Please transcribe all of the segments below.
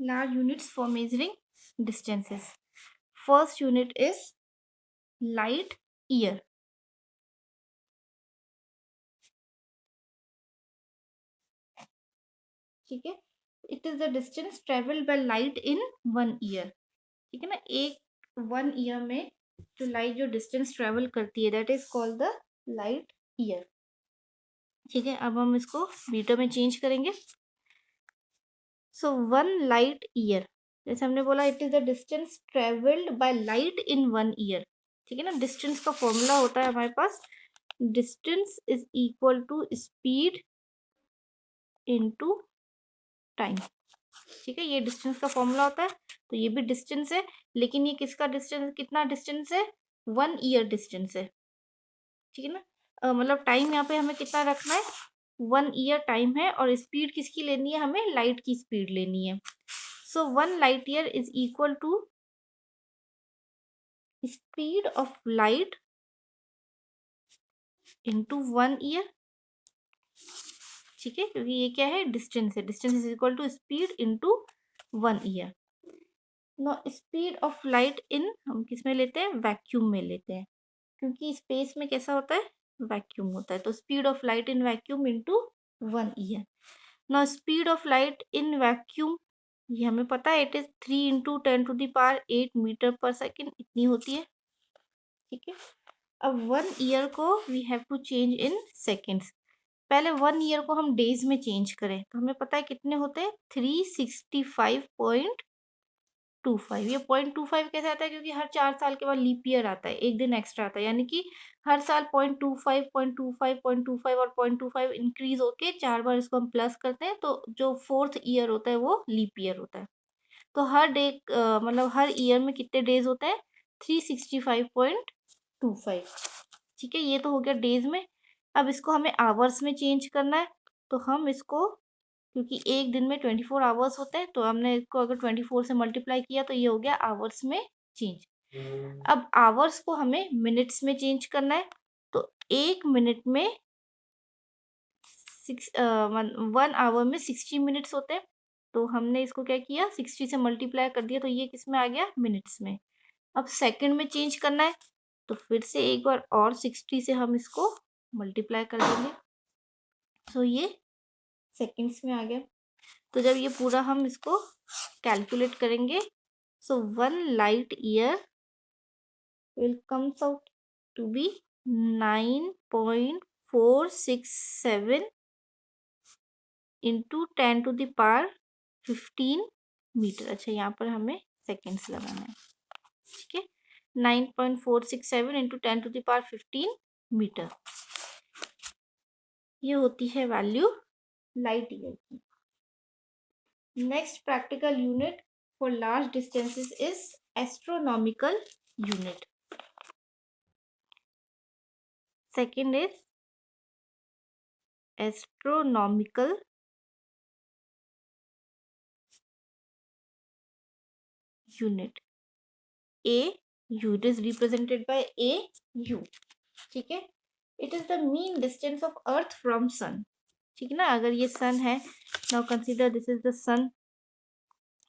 large units for measuring distances. First unit is light year. ठीक है, it is the distance travelled by light in 1 year. ठीक है ना, एक 1 year में जो लाइट जो डिस्टेंस ट्रेवल करती है that is called the light year. ठीक है, अब हम इसको मीटर में चेंज करेंगे. सो 1 लाइट ईयर, जैसे हमने बोला it is the distance travelled by light in 1 year. ठीक है ना, डिस्टेंस का फॉर्मूला होता है हमारे पास, distance is equal to speed into time. ठीक है, ये डिस्टेंस का फॉर्मूला होता है. तो ये भी डिस्टेंस है, लेकिन ये किसका डिस्टेंस, कितना डिस्टेंस है, 1 ईयर डिस्टेंस है. ठीक है ना, मतलब टाइम यहाँ पे हमें कितना रखना है, 1 ईयर टाइम है, और स्पीड किसकी लेनी है, हमें लाइट की स्पीड लेनी है. So 1 light year is equal to speed of light into 1 year. ठीक है, क्योंकि ये क्या है, डिस्टेंस है. Distance is equal to speed into 1 year. No, speed of light in हम किस में लेते हैं, वैक्यूम में लेते हैं, क्योंकि स्पेस में कैसा होता है, वैक्यूम होता है. तो speed of light in vacuum into 1 year. Now speed of light in vacuum, ये हमें पता है, it is 3 into 10⁸ metre per second, इतनी होती है. ठीक है, अब 1 ईयर को we have to change in seconds. पहले 1 ईयर को हम डेज में चेंज करें तो हमें पता है कितने होते हैं, 365.25. ये 0.25 कैसे आता है, क्योंकि हर 4 साल के बाद लीप ईयर आता है, एक दिन एक्स्ट्रा आता है, यानी कि हर साल 0.25 0.25 0.25 और 0.25 इंक्रीज होके 4 बार इसको हम प्लस करते हैं, तो जो 4th ईयर होता है वो लीप ईयर होता है. तो हर डे मतलब हर ईयर में कितने डेज होते हैं, 365.25. ठीक है, ये तो हो गया डेज में. अब इसको हमें आवर्स में चेंज करना है, तो हम इसको, क्योंकि एक दिन में 24 आवर्स होते हैं, तो हमने इसको अगर 24 से मल्टीप्लाई किया तो ये हो गया आवर्स में चेंज. अब आवर्स को हमें मिनट्स में चेंज करना है, तो 1 मिनट में 1 आवर में 60 मिनट्स होते हैं. तो हमने इसको क्या किया, 60 से मल्टीप्लाई कर दिया, तो ये किस में आ गया, मिनट्स में. अब सेकंड में चेंज करना है, तो फिर से एक बार और 60 से हम इसको मल्टीप्लाई कर देंगे, तो ये सेकंड्स में आ गया. तो जब ये पूरा हम इसको कैलकुलेट करेंगे, so 1 light year will comes out to be 9.467 into 10⁻15 metre. अच्छा, यहाँ पर हमें सेकेंड्स लगाना है. ठीक है, 9.467 इंटू 10⁻15 मीटर, ये होती है वैल्यू लाइट ईयर की. Next practical unit for large distances is astronomical unit. Second is astronomical unit. A U, it is represented by A U. ठीक है, it is the mean distance of earth from sun. ठीक है ना, अगर ये sun है, now consider this is the sun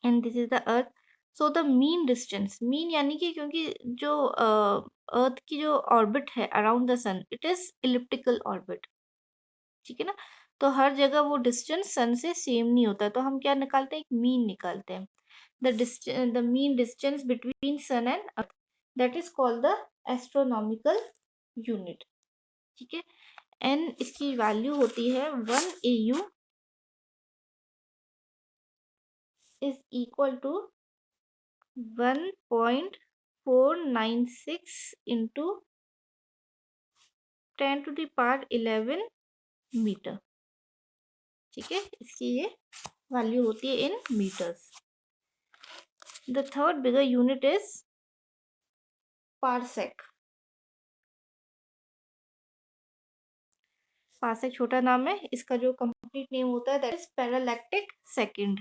and this is the earth. So the mean distance, mean यानी कि क्योंकि जो अर्थ की जो ऑर्बिट है around the sun, it is elliptical orbit. ठीक है ना, तो हर जगह वो डिस्टेंस सन से सेम नहीं होता, तो हम क्या निकालते हैं, एक मीन निकालते हैं. The mean distance between sun and earth, that is called the astronomical unit. ठीक है, एन इसकी वैल्यू होती है 1 AU is equal to 1.496 into 10⁻11 metre. ठीक है, इसकी ये वैल्यू होती है in metres. The third bigger unit is parsec. Parsec छोटा नाम है, इसका जो कंप्लीट नेम होता है दैट इज पैरालैक्टिक सेकंड.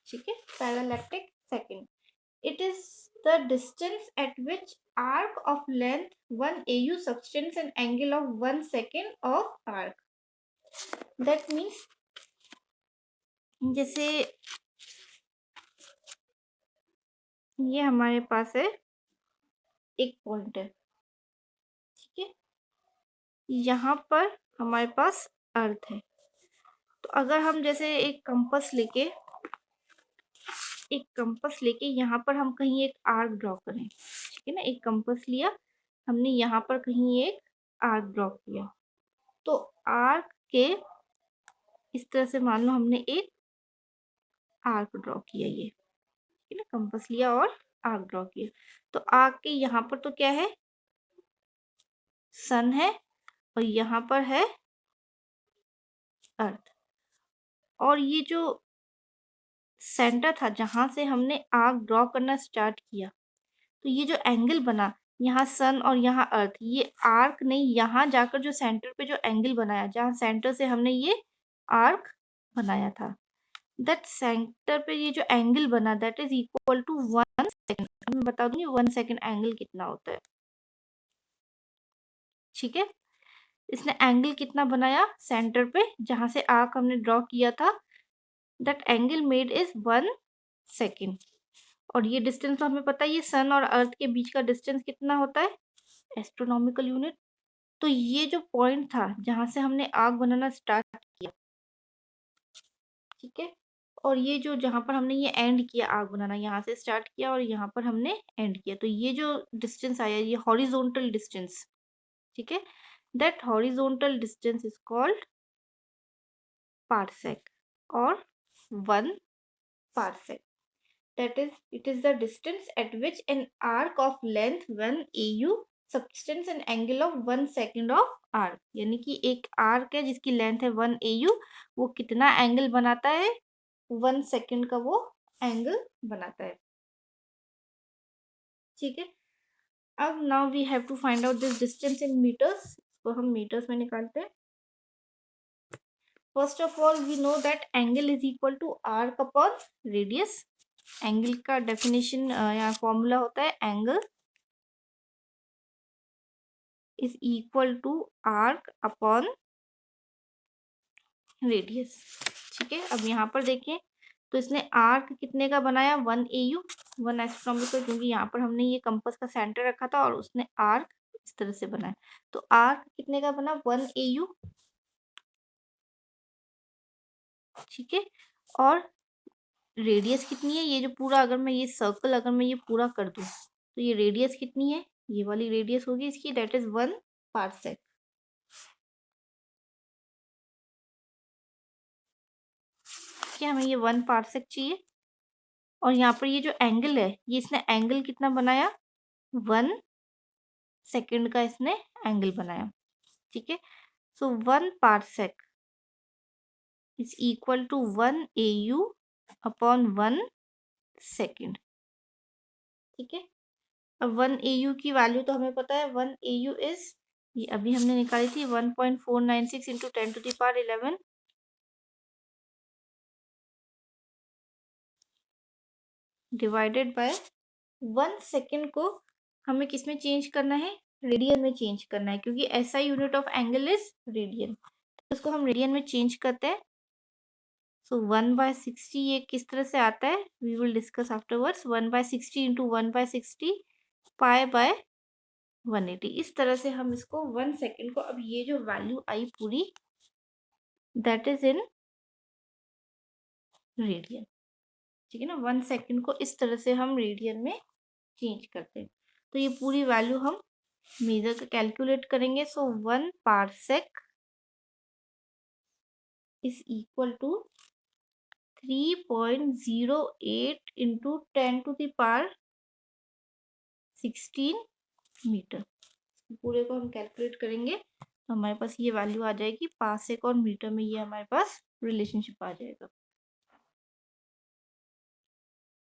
ठीक है, पैरालैक्टिक second. It is the distance at which arc of length 1 AU subtends an angle of 1 second of arc. That means जैसे ये हमारे पास है एक पॉइंट है, ठीक है, यहाँ पर हमारे पास अर्थ है। तो अगर हम जैसे एक कंपास लेके यहाँ पर हम कहीं एक आर्क ड्रॉ करें, ठीक है ना, एक कंपास लिया हमने, यहाँ पर कहीं एक आर्क ड्रॉ किया, तो आर्क के इस तरह से मान लो हमने एक आर्क ड्रॉ किया, ये ठीक है ना, कंपास लिया और आर्क ड्रॉ किया। तो आर्क के यहाँ पर तो क्या है, सन है, और यहाँ पर है अर्थ। और ये जो सेंटर था जहां से हमने आर्क ड्रॉ करना स्टार्ट किया, तो ये जो एंगल बना, यहाँ सन और यहाँ अर्थ, ये आर्क नहीं, यहाँ जाकर जो सेंटर पे जो एंगल बनाया, जहाँ सेंटर से हमने ये आर्क बनाया था, दैट सेंटर पे ये जो एंगल बना, that is equal to 1 second. मैं बता दूंगी 1 सेकेंड एंगल कितना होता है, ठीक है। इसने एंगल कितना बनाया सेंटर पे जहां से आर्क हमने ड्रॉ किया था, that angle made is 1 second. और ये डिस्टेंस तो हमें पता है, ये सन और अर्थ के बीच का डिस्टेंस कितना होता है, एस्ट्रोनॉमिकल यूनिट। तो ये जो पॉइंट था जहां से हमने आर्क बनाना स्टार्ट किया, ठीक है, और ये जो जहां पर हमने ये एंड किया आर्क बनाना, यहाँ से स्टार्ट किया और यहाँ पर हमने एंड किया, तो ये जो डिस्टेंस आया, ये हॉरिजॉन्टल डिस्टेंस, ठीक है, that horizontal distance is called parsec और 1 parsec. That is, it is the distance at which an arc of length 1 AU subtends an angle of 1 second of arc. यानी कि एक आर्क है जिसकी लेंथ है 1 AU, वो कितना एंगल बनाता है, 1 सेकेंड का वो एंगल बनाता है, ठीक है। अब now we have to find out this distance in metres, तो हम मीटर्स में निकालते हैं। First of all we know that angle is equal to arc upon radius. Angle का डेफिनेशन या फॉर्मूला होता है, angle is equal to arc upon radius, ठीक है। अब यहाँ पर देखिए, तो इसने आर्क कितने का बनाया, 1 AU, 1 एस्ट्रोनॉमिकल, क्योंकि यहाँ पर हमने ये कंपास का सेंटर रखा था और उसने आर्क इस तरह से बनाया, तो आर्क कितने का बना, 1 AU, ठीक है। और रेडियस कितनी है, ये जो पूरा, अगर मैं ये सर्कल अगर मैं ये पूरा कर दूं, तो ये रेडियस कितनी है, ये वाली रेडियस होगी इसकी, दैट इज 1 पार्सेक। क्या हमें ये 1 पार्सेक चाहिए, और यहाँ पर ये जो एंगल है, ये इसने एंगल कितना बनाया, 1 सेकेंड का इसने एंगल बनाया, ठीक है। So 1 parsec is equal to 1 AU upon 1 second, ठीक है। अब 1 AU की वैल्यू तो हमें पता है, 1 AU इज, ये अभी हमने निकाली थी, 1.496 इंटू 10⁻11 डिवाइडेड बाय 1 सेकेंड को हमें किस में चेंज करना है, रेडियन में चेंज करना है, क्योंकि SI unit of angle is radian, तो इसको हम रेडियन में चेंज करते हैं। सो 1/60 ये किस तरह से आता है, we will discuss afterwards. 1/60 into 1/60 π/180, इस तरह से हम इसको 1 सेकेंड को, अब ये जो वैल्यू आई पूरी, दैट इज इन रेडियन, ठीक है ना। 1 सेकेंड को इस तरह से हम रेडियन में चेंज करते हैं, तो ये पूरी वैल्यू हम मेजर का कैलकुलेट करेंगे। So 1 parsec is equal to 3.08 into 10⁻16 metre. पूरे को हम कैलकुलेट करेंगे तो हमारे पास ये वैल्यू आ जाएगी, पार्सेक और मीटर में ये हमारे पास रिलेशनशिप आ जाएगा।